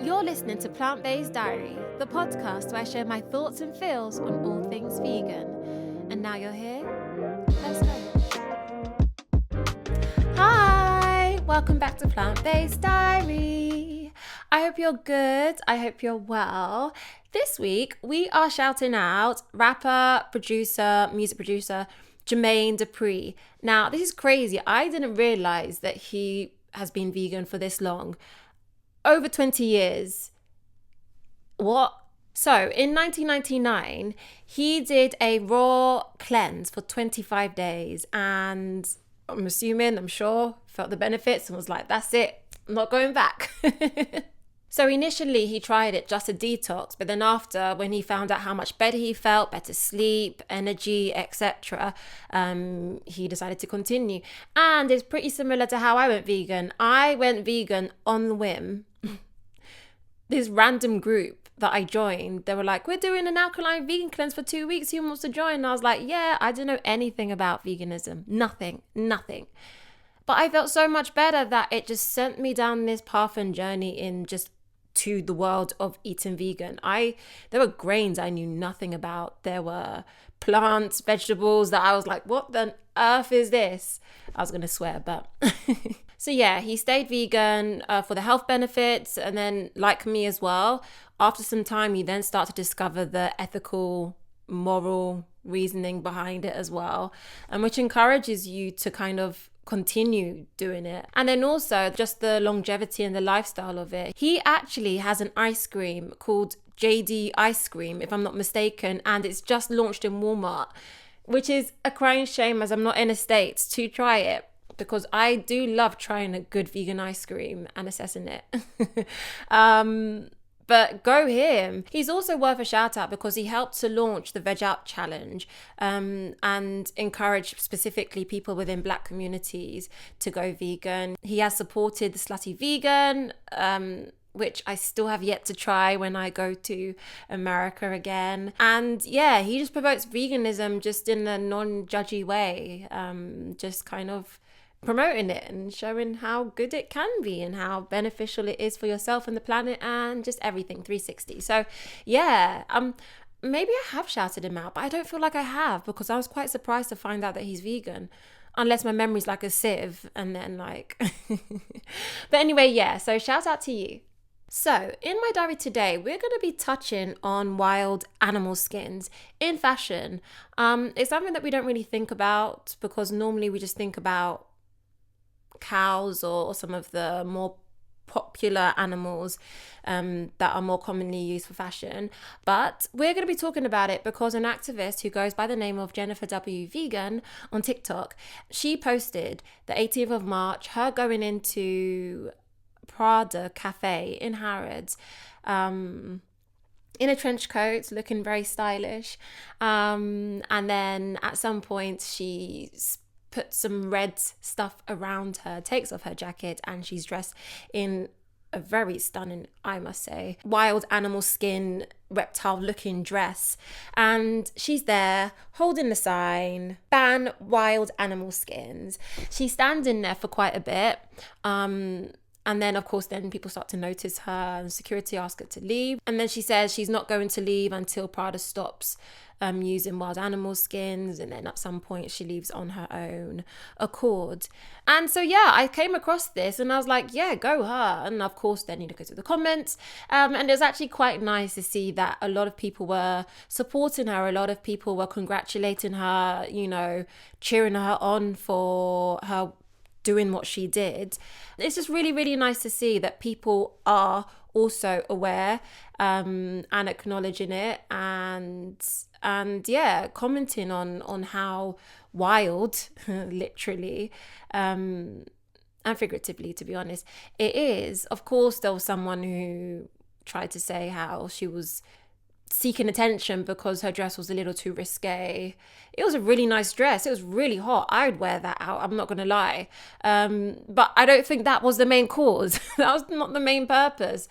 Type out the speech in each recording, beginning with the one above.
You're listening to Plant-Based Diary, the podcast where I share my thoughts and feels on all things vegan. And now you're here, let's go. Hi, welcome back to Plant-Based Diary. I hope you're good, I hope you're well. This week, we are shouting out rapper, producer, music producer, Jermaine Dupri. Now, this is crazy. I didn't realize that he has been vegan for this long. Over 20 years. What? So in 1999, he did a raw cleanse for 25 days. And I'm sure, felt the benefits and was like, that's it. I'm not going back. So initially he tried it just to detox, but then after, when he found out how much better he felt, better sleep, energy, etc., he decided to continue. And it's pretty similar to how I went vegan. I went vegan on the whim. This random group that I joined, they were like, we're doing an alkaline vegan cleanse for 2 weeks. Who wants to join? And I was like, yeah, I don't know anything about veganism. Nothing. But I felt so much better that it just sent me down this path and journey in just to the world of eating vegan. There were grains I knew nothing about. There were plants, vegetables that I was like, what the earth is this? I was going to swear, but... So yeah, he stayed vegan for the health benefits. And then like me as well, after some time, you then start to discover the ethical, moral reasoning behind it as well. And which encourages you to kind of continue doing it. And then also just the longevity and the lifestyle of it. He actually has an ice cream called JD Ice Cream, if I'm not mistaken, and it's just launched in Walmart, which is a crying shame as I'm not in a state to try it, because I do love trying a good vegan ice cream and assessing it. But go him. He's also worth a shout out because he helped to launch the Veg Out Challenge and encourage specifically people within Black communities to go vegan. He has supported the Slutty Vegan, which I still have yet to try when I go to America again. And yeah, he just promotes veganism just in a non-judgy way, just kind of promoting it and showing how good it can be and how beneficial it is for yourself and the planet and just everything 360. So yeah, maybe I have shouted him out, but I don't feel like I have, because I was quite surprised to find out that he's vegan, unless my memory's like a sieve and then like but anyway, yeah, so shout out to you. So in my diary today, we're going to be touching on wild animal skins in fashion. It's something that we don't really think about, because normally we just think about cows or some of the more popular animals that are more commonly used for fashion. But we're going to be talking about it because an activist who goes by the name of Jennifer W. Vegan on TikTok, she posted the 18th of March, her going into Prada Cafe in Harrods, in a trench coat, looking very stylish. And then at some point she put some red stuff around her, takes off her jacket, and she's dressed in a very stunning, I must say, wild animal skin, reptile looking dress. And she's there holding the sign, ban wild animal skins. She's standing there for quite a bit. And then, of course, then people start to notice her and security ask her to leave. And then she says she's not going to leave until Prada stops using wild animal skins. And then at some point she leaves on her own accord. And so, yeah, I came across this and I was like, yeah, go her. And of course, then you look at the comments. And it was actually quite nice to see that a lot of people were supporting her. A lot of people were congratulating her, you know, cheering her on for her doing what she did. It's just really, really nice to see that people are also aware and acknowledging it and yeah, commenting on how wild, literally, and figuratively, to be honest, it is. Of course, there was someone who tried to say how she was seeking attention because her dress was a little too risque. It was a really nice dress. It was really hot. I would wear that out, I'm not gonna lie. But I don't think that was the main cause. That was not the main purpose.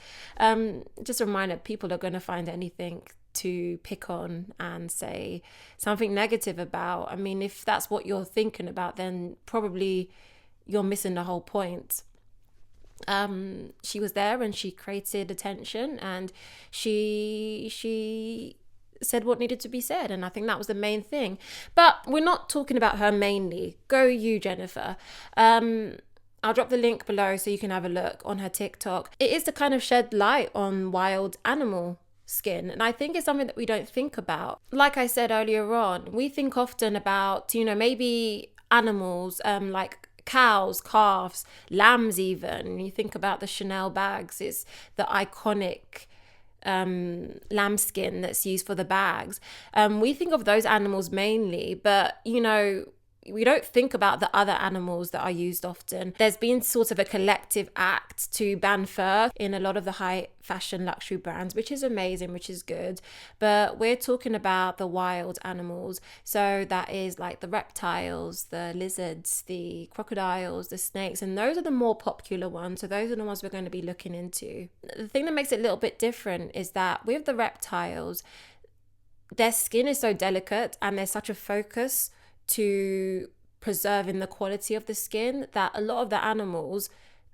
Just a reminder, people are gonna find anything to pick on and say something negative about. I mean, if that's what you're thinking about, then probably you're missing the whole point. She was there and she created attention, and she said what needed to be said, and I think that was the main thing. But we're not talking about her mainly. Go you, Jennifer. I'll drop the link below so you can have a look on her TikTok. It is to kind of shed light on wild animal skin, and I think it's something that we don't think about. Like I said earlier on, we think often about, maybe animals like cows, calves, lambs even. You think about the Chanel bags, it's the iconic lambskin that's used for the bags. We think of those animals mainly, but we don't think about the other animals that are used often. There's been sort of a collective act to ban fur in a lot of the high fashion luxury brands, which is amazing, which is good. But we're talking about the wild animals. So that is like the reptiles, the lizards, the crocodiles, the snakes, and those are the more popular ones. So those are the ones we're going to be looking into. The thing that makes it a little bit different is that with the reptiles, their skin is so delicate and there's such a focus to preserving the quality of the skin that a lot of the animals,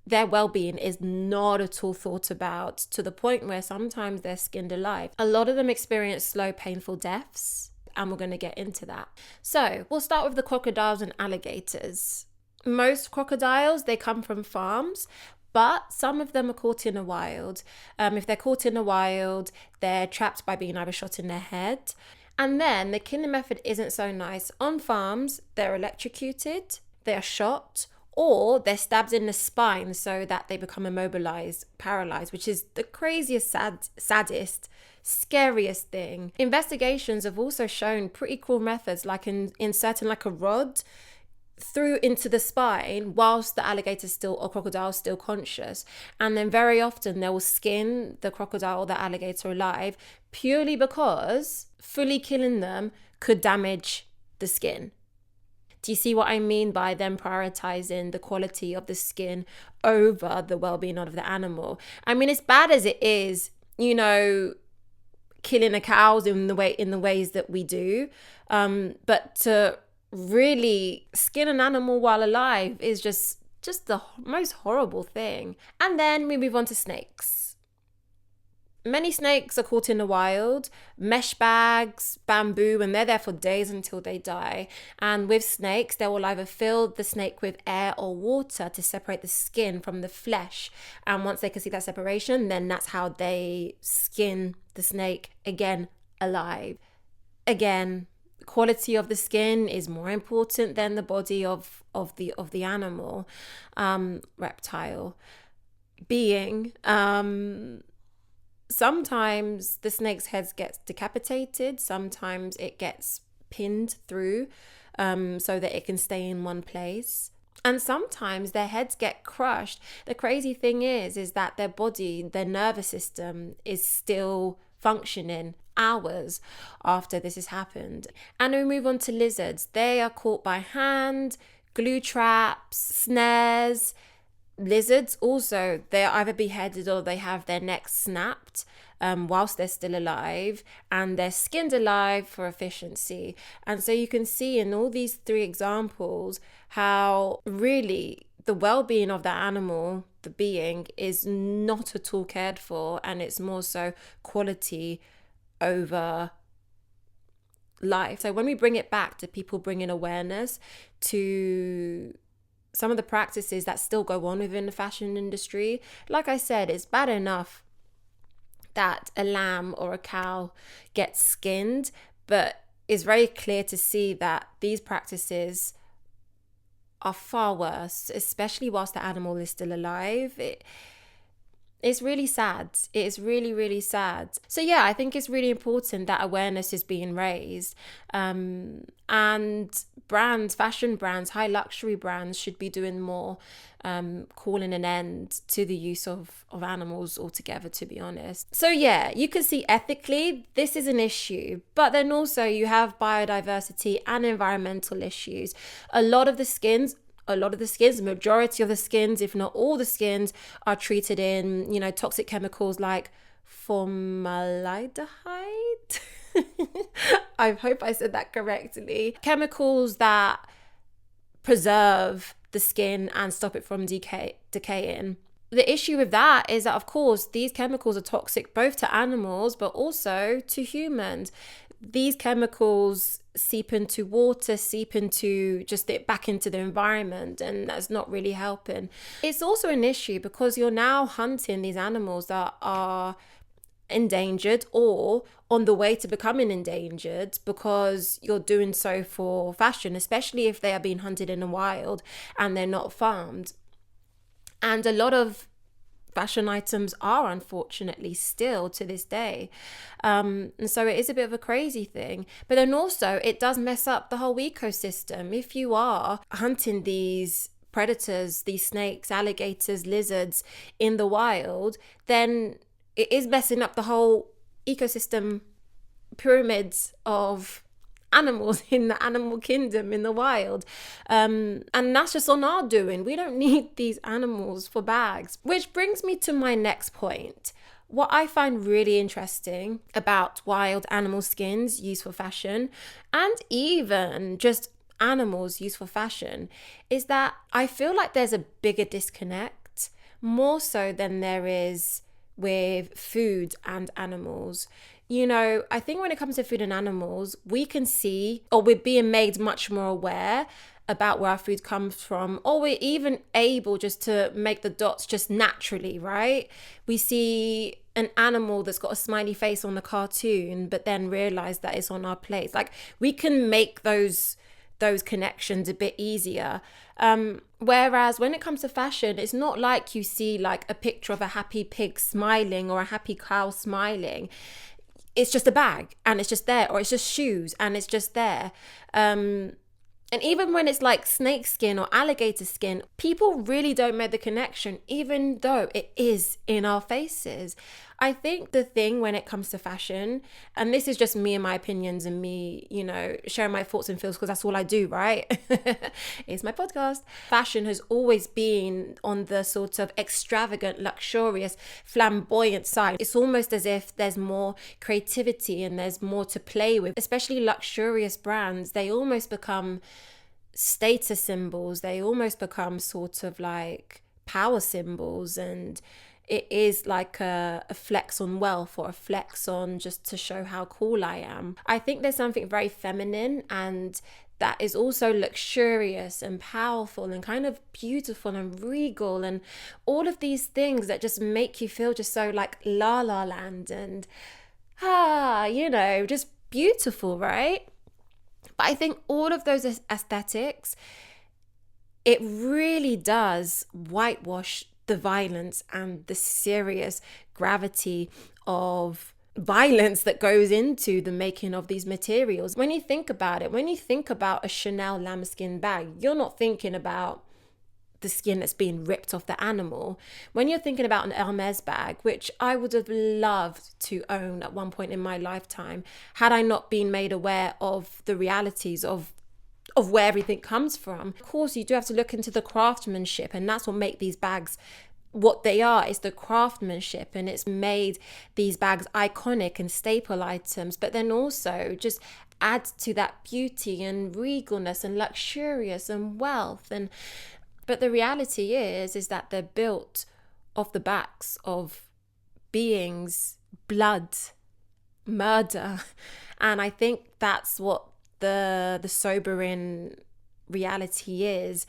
their well-being is not at all thought about, to the point where sometimes they're skinned alive. A lot of them experience slow, painful deaths, and we're going to get into that. So we'll start with the crocodiles and alligators. Most crocodiles, they come from farms, but some of them are caught in the wild. If they're caught in the wild, they're trapped by being either shot in their head. And then the killing method isn't so nice. On farms, they're electrocuted, they're shot, or they're stabbed in the spine so that they become immobilized, paralyzed, which is the craziest, saddest, scariest thing. Investigations have also shown pretty cruel methods, like inserting like a rod through into the spine whilst the alligator or crocodile is still conscious, and then very often they will skin the crocodile or the alligator alive, purely because fully killing them could damage the skin. Do you see what I mean by them prioritizing the quality of the skin over the well-being of the animal? I mean, as bad as it is, killing a cow in the ways that we do, but to really skin an animal while alive is just the most horrible thing. And then we move on to snakes. Many snakes are caught in the wild, mesh bags, bamboo, and they're there for days until they die. And with snakes, they will either fill the snake with air or water to separate the skin from the flesh. And once they can see that separation, then that's how they skin the snake again alive. Again, quality of the skin is more important than the body of the animal, reptile being. Sometimes the snake's head gets decapitated, sometimes it gets pinned through so that it can stay in one place. And sometimes their heads get crushed. The crazy thing is that their body, their nervous system is still functioning hours after this has happened. And we move on to lizards. They are caught by hand, glue traps, snares. Lizards also, they're either beheaded or they have their necks snapped whilst they're still alive, and they're skinned alive for efficiency. And so you can see in all these three examples how really the well-being of the animal, the being, is not at all cared for, and it's more so quality over life. So when we bring it back to people bringing awareness to some of the practices that still go on within the fashion industry, like I said, it's bad enough that a lamb or a cow gets skinned, but it's very clear to see that these practices are far worse, especially whilst the animal is still alive. It's really sad. It is really, really sad. So yeah, I think it's really important that awareness is being raised. And brands, fashion brands, high luxury brands should be doing more, calling an end to the use of animals altogether, to be honest. So yeah, you can see ethically, this is an issue. But then also you have biodiversity and environmental issues. A lot of the skins, majority of the skins, if not all the skins, are treated in, toxic chemicals like formaldehyde. I hope I said that correctly. Chemicals that preserve the skin and stop it from decaying. the issue with that is that, of course, these chemicals are toxic both to animals but also to humans. These chemicals seep into water, seep into just it back into the environment, and that's not really helping. It's also an issue because you're now hunting these animals that are endangered or on the way to becoming endangered because you're doing so for fashion, especially if they are being hunted in the wild and they're not farmed. And a lot of fashion items are, unfortunately, still to this day. And so it is a bit of a crazy thing. But then also it does mess up the whole ecosystem. If you are hunting these predators, these snakes, alligators, lizards in the wild, then it is messing up the whole ecosystem pyramids of animals in the animal kingdom in the wild, and that's just on our doing. We don't need these animals for bags, which brings me to my next point. What I find really interesting about wild animal skins used for fashion, and even just animals used for fashion, is that I feel like there's a bigger disconnect, more so than there is with food and animals. You know, I think when it comes to food and animals, we can see, or we're being made much more aware about where our food comes from, or we're even able just to make the dots just naturally, right? We see an animal that's got a smiley face on the cartoon, but then realize that it's on our plate. Like, we can make those connections a bit easier. Whereas when it comes to fashion, it's not like you see like a picture of a happy pig smiling or a happy cow smiling. It's just a bag and it's just there, or it's just shoes and it's just there. And even when it's like snake skin or alligator skin, people really don't make the connection, even though it is in our faces. I think the thing when it comes to fashion, and this is just me and my opinions and me, you know, sharing my thoughts and feels because that's all I do, right? It's my podcast. Fashion has always been on the sort of extravagant, luxurious, flamboyant side. It's almost as if there's more creativity and there's more to play with, especially luxurious brands. They almost become status symbols. They almost become sort of like power symbols, and it is like a flex on wealth or a flex on just to show how cool I am. I think there's something very feminine and that is also luxurious and powerful and kind of beautiful and regal and all of these things that just make you feel just so like la la land and you know, just beautiful, right? But I think all of those aesthetics, it really does whitewash the violence and the serious gravity of violence that goes into the making of these materials. When you think about it, when you think about a Chanel lambskin bag, you're not thinking about the skin that's being ripped off the animal. When you're thinking about an Hermes bag, which I would have loved to own at one point in my lifetime, had I not been made aware of the realities of where everything comes from. Of course, you do have to look into the craftsmanship, and that's what makes these bags what they are. Is the craftsmanship, and it's made these bags iconic and staple items, but then also just adds to that beauty and regalness and luxurious and wealth. And but the reality is that they're built off the backs of beings, blood, murder, and I think that's what the sobering reality is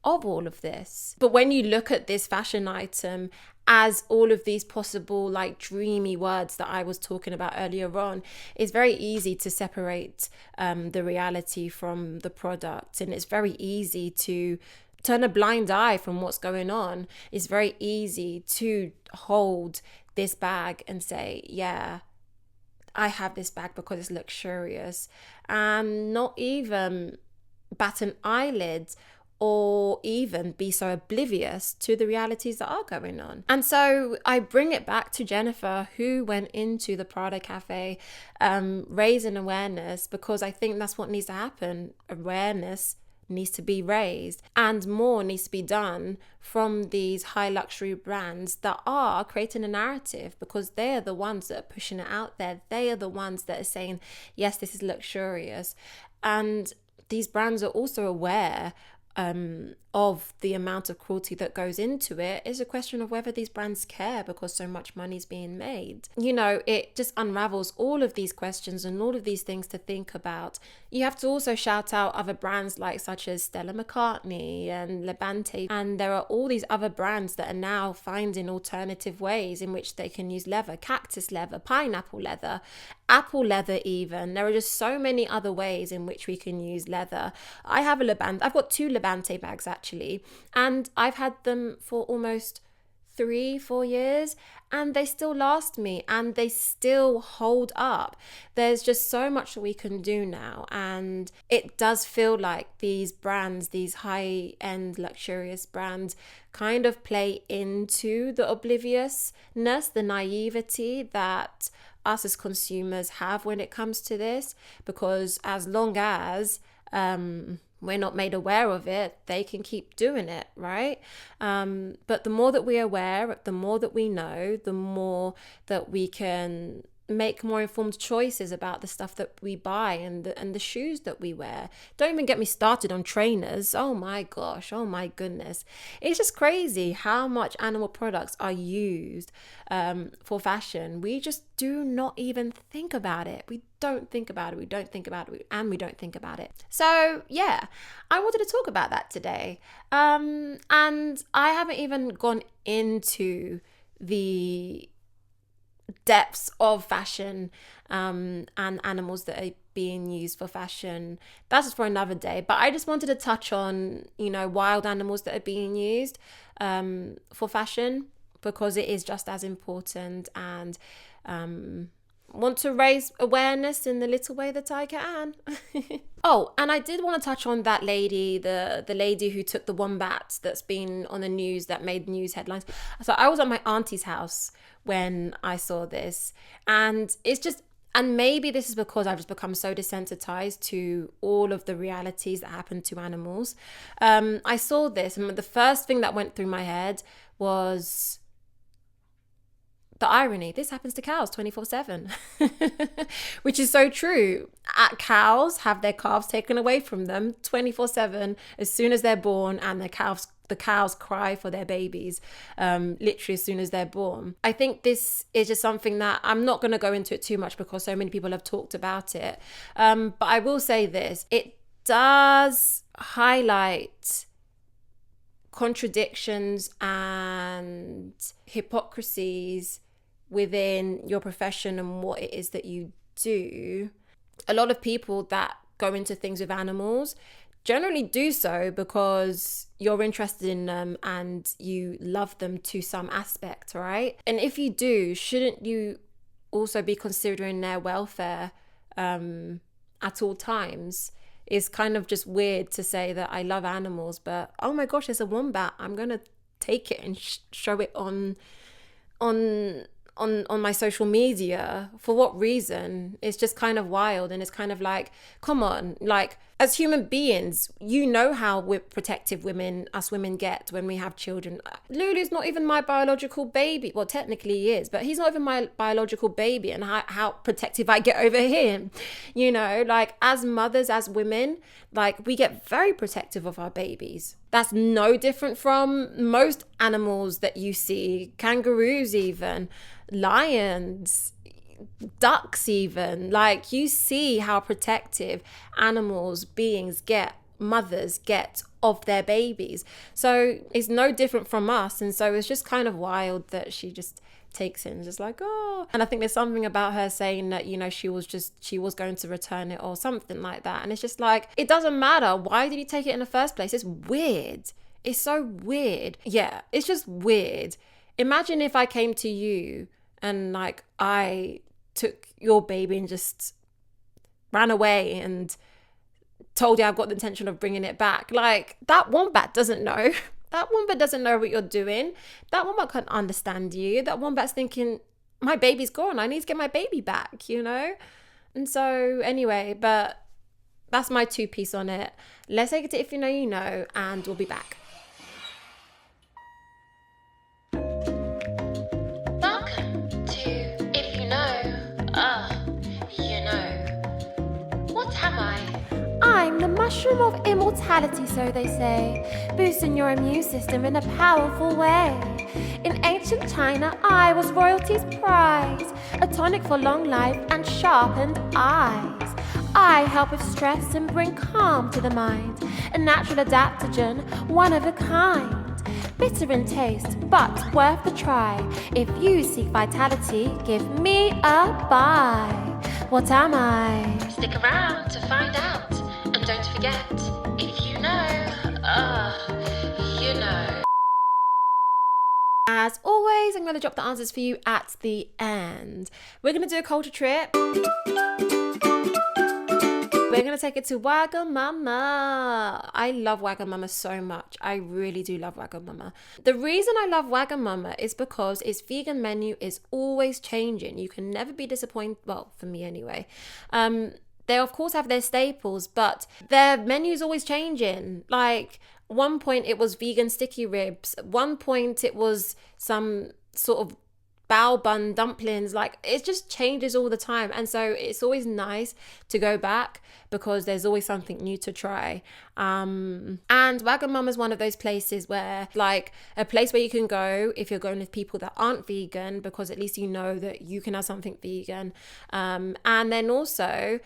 of all of this. But when you look at this fashion item as all of these possible like dreamy words that I was talking about earlier on, it's very easy to separate the reality from the product, and it's very easy to turn a blind eye from what's going on. It's very easy to hold this bag and say, yeah, I have this bag because it's luxurious, and not even bat an eyelid or even be so oblivious to the realities that are going on. And so I bring it back to Jennifer, who went into the Prada Cafe, raising awareness, because I think that's what needs to happen. Awareness needs to be raised, and more needs to be done from these high luxury brands that are creating a narrative, because they're the ones that are pushing it out there. They are the ones that are saying, yes, this is luxurious. And these brands are also aware of the amount of cruelty that goes into it. It's a question of whether these brands care because so much money's being made. You know, it just unravels all of these questions and all of these things to think about. You have to also shout out other brands like such as Stella McCartney and Lebante, and there are all these other brands that are now finding alternative ways in which they can use leather, cactus leather, pineapple leather, apple leather even. There are just so many other ways in which we can use leather. I've got 2 Lebante bags actually, and I've had them for almost 3-4 years, and they still last me and they still hold up. There's just so much that we can do now, and it does feel like these brands, these high-end luxurious brands, kind of play into the obliviousness, the naivety that us as consumers have when it comes to this, because as long as we're not made aware of it, they can keep doing it, right? But the more that we're aware, the more that we know, the more that we can make more informed choices about the stuff that we buy and the shoes that we wear. Don't even get me started on trainers. Oh my gosh, oh my goodness. It's just crazy how much animal products are used for fashion. We just do not even think about it. We don't think about it, and we don't think about it. So yeah, I wanted to talk about that today. And I haven't even gone into the depths of fashion and animals that are being used for fashion. That's just for another day. But I just wanted to touch on, wild animals that are being used for fashion, because it is just as important, and want to raise awareness in the little way that I can. Oh, and I did want to touch on that lady, the lady who took the wombat that's been on the news, that made news headlines. So I was at my auntie's house when I saw this, and it's just, and maybe this is because I've just become so desensitized to all of the realities that happen to animals. I saw this, and the first thing that went through my head was the irony. This happens to cows 24/7, which is so true. Cows have their calves taken away from them 24/7 as soon as they're born, and the cows cry for their babies literally as soon as they're born. I think this is just something that I'm not going to go into it too much because so many people have talked about it. But I will say this, it does highlight contradictions and hypocrisies within your profession and what it is that you do. A lot of people that go into things with animals generally do so because you're interested in them and you love them to some aspect, right? And if you do, shouldn't you also be considering their welfare at all times? It's kind of just weird to say that I love animals, but oh my gosh, there's a wombat, I'm gonna take it and show it on my social media. For what reason? It's just kind of wild. And it's kind of like, come on, like, as human beings, how protective us women get when we have children. Lulu's not even my biological baby. Well, technically he is, but he's not even my biological baby, and how protective I get over him. Like, as mothers, as women, like, we get very protective of our babies. That's no different from most animals that you see, kangaroos even, lions, ducks even. Like, you see how protective mothers get of their babies. So it's no different from us. And so it's just kind of wild that she just takes it and just like, oh. And I think there's something about her saying that, she was going to return it or something like that. And it's just like, it doesn't matter. Why did you take it in the first place? It's weird. It's so weird. Yeah, it's just weird. Imagine if I came to you and like I took your baby and just ran away and told you I've got the intention of bringing it back. Like, that wombat doesn't know. That wombat doesn't know what you're doing. That wombat can't understand you. That wombat's thinking, my baby's gone, I need to get my baby back, And so anyway, but that's my 2 piece on it. Let's take it to If You Know, You Know, and we'll be back. Welcome to If You Know, You Know. What am I? I'm the mushroom of immortality, so they say, boosting your immune system in a powerful way. In ancient China, I was royalty's prize, a tonic for long life and sharpened eyes. I help with stress and bring calm to the mind, a natural adaptogen, one of a kind. Bitter in taste, but worth the try. If you seek vitality, give me a buy. What am I? Stick around to find out. And don't forget, if you know, you know. As always, I'm going to drop the answers for you at the end. We're going to do a culture trip. We're going to take it to Wagamama. I love Wagamama so much. I really do love Wagamama. The reason I love Wagamama is because its vegan menu is always changing. You can never be disappointed. Well, for me anyway. They of course have their staples, but their menu is always changing. Like one point it was vegan sticky ribs. At one point it was some sort of bao bun dumplings. Like it just changes all the time, and so it's always nice to go back because there's always something new to try. And Wagamama is one of those places where, like, a place where you can go if you're going with people that aren't vegan, because at least you know that you can have something vegan, and then also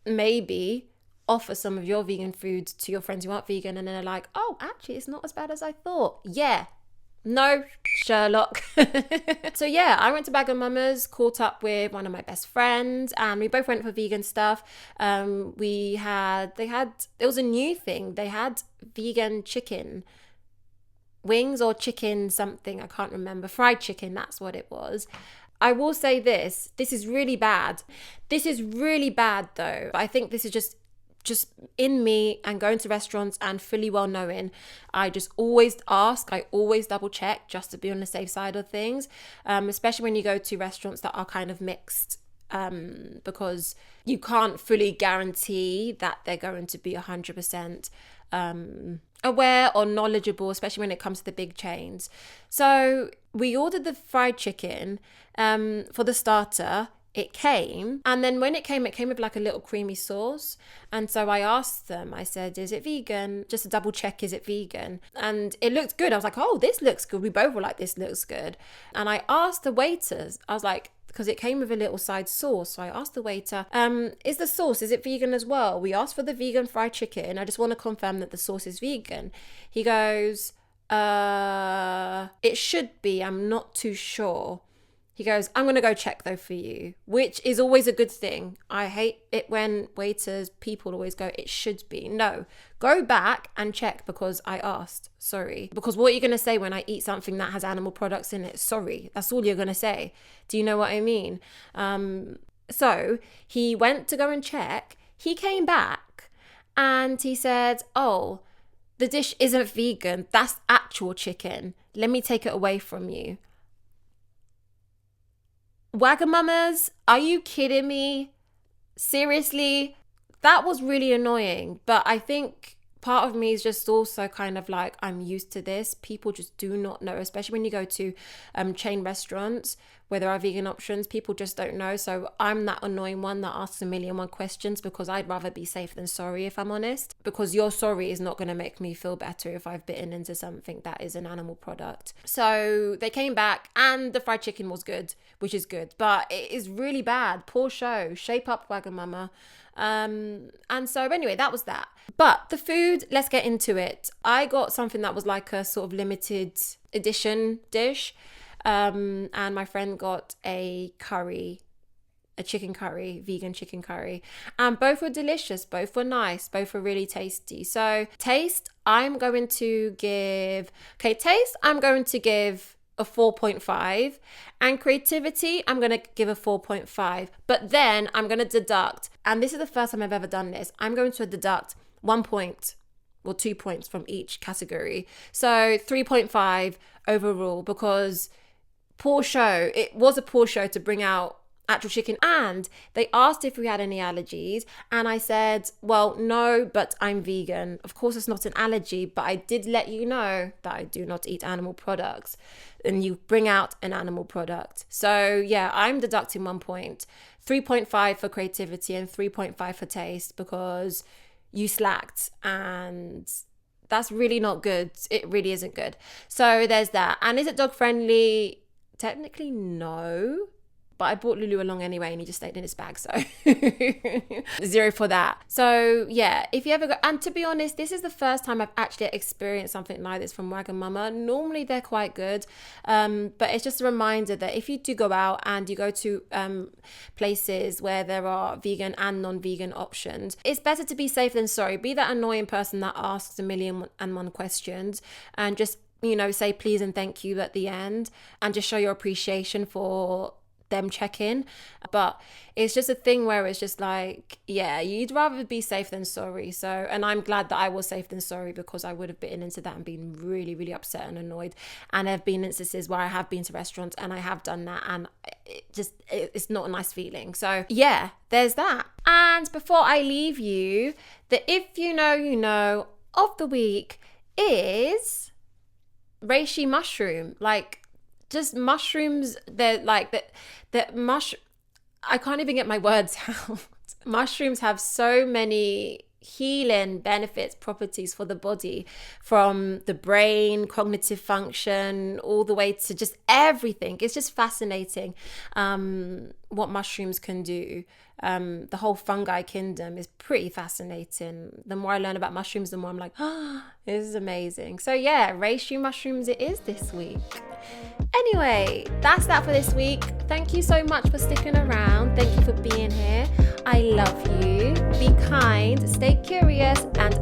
maybe offer some of your vegan food to your friends who aren't vegan, and then they're like, oh, actually it's not as bad as I thought. Yeah. No, Sherlock. So yeah, I went to Wagamama's, caught up with one of my best friends, and we both went for vegan stuff. It was a new thing. They had vegan chicken wings or chicken something, I can't remember. Fried chicken, that's what it was. I will say this is really bad. This is really bad though. I think this is just in me and going to restaurants and fully well knowing, I just always ask, I always double check just to be on the safe side of things, especially when you go to restaurants that are kind of mixed, because you can't fully guarantee that they're going to be 100% aware or knowledgeable, especially when it comes to the big chains. So we ordered the fried chicken for the starter. It came, and then when it came with like a little creamy sauce. And so I asked them, I said, is it vegan? Just to double check, is it vegan? And it looked good. I was like, oh, this looks good. We both were like, this looks good. And I asked the waiters, I was like, because it came with a little side sauce. So I asked the waiter, is the sauce, is it vegan as well? We asked for the vegan fried chicken. I just want to confirm that the sauce is vegan. He goes, it should be. I'm not too sure. He goes, I'm going to go check though for you, which is always a good thing. I hate it when people always go, it should be. No, go back and check because I asked. Sorry. Because what are you going to say when I eat something that has animal products in it? Sorry. That's all you're going to say. Do you know what I mean? So he went to go and check. He came back and he said, oh, the dish isn't vegan. That's actual chicken. Let me take it away from you. Wagamamas, are you kidding me? Seriously? That was really annoying. But I think part of me is just also kind of like, I'm used to this. People just do not know, especially when you go to chain restaurants where there are vegan options. People just don't know. So I'm that annoying one that asks a million one questions because I'd rather be safe than sorry, if I'm honest. Because your sorry is not going to make me feel better if I've bitten into something that is an animal product. So they came back and the fried chicken was good, which is good. But it is really bad. Poor show. Shape up, Wagamama. And so anyway, that was that. But the food, let's get into it. I got something that was like a sort of limited edition dish. And my friend got a chicken curry, vegan chicken curry. And both were delicious. Both were nice. Both were really tasty. So taste, I'm going to give a 4.5, and creativity I'm going to give a 4.5, but then I'm going to deduct, and this is the first time I've ever done this, I'm going to deduct 1 point or 2 points from each category, so 3.5 overall, because it was a poor show to bring out actual chicken. And they asked if we had any allergies, and I said, well, no, but I'm vegan. Of course it's not an allergy, but I did let you know that I do not eat animal products, and you bring out an animal product. So yeah, I'm deducting 1 point, 3.5 for creativity and 3.5 for taste, because you slacked, and that's really not good. It really isn't good. So there's that. And is it dog friendly? Technically, no. But I brought Lulu along anyway, and he just stayed in his bag, so 0 for that. So yeah, if you ever go, and to be honest, this is the first time I've actually experienced something like this from Wagamama. Normally they're quite good, but it's just a reminder that if you do go out and you go to places where there are vegan and non-vegan options, it's better to be safe than sorry. Be that annoying person that asks a million and one questions, and just, you know, say please and thank you at the end, and just show your appreciation for them check-in. But it's just a thing where it's just like, yeah, you'd rather be safe than sorry. So, and I'm glad that I was safe than sorry, because I would have bitten into that and been really, really upset and annoyed. And there have been instances where I have been to restaurants and I have done that, and it's not a nice feeling. So yeah, there's that. And before I leave you, the if you know, you know of the week is reishi mushroom. Like, just mushrooms, they're like that I can't even get my words out. Mushrooms have so many healing benefits, properties for the body, from the brain, cognitive function, all the way to just everything. It's just fascinating what mushrooms can do. The whole fungi kingdom is pretty fascinating. The more I learn about mushrooms, the more I'm like, this is amazing. So yeah, reishi mushrooms it is this week. Anyway, that's that for this week. Thank you so much for sticking around. Thank you for being here. I love you. Be kind, stay curious, and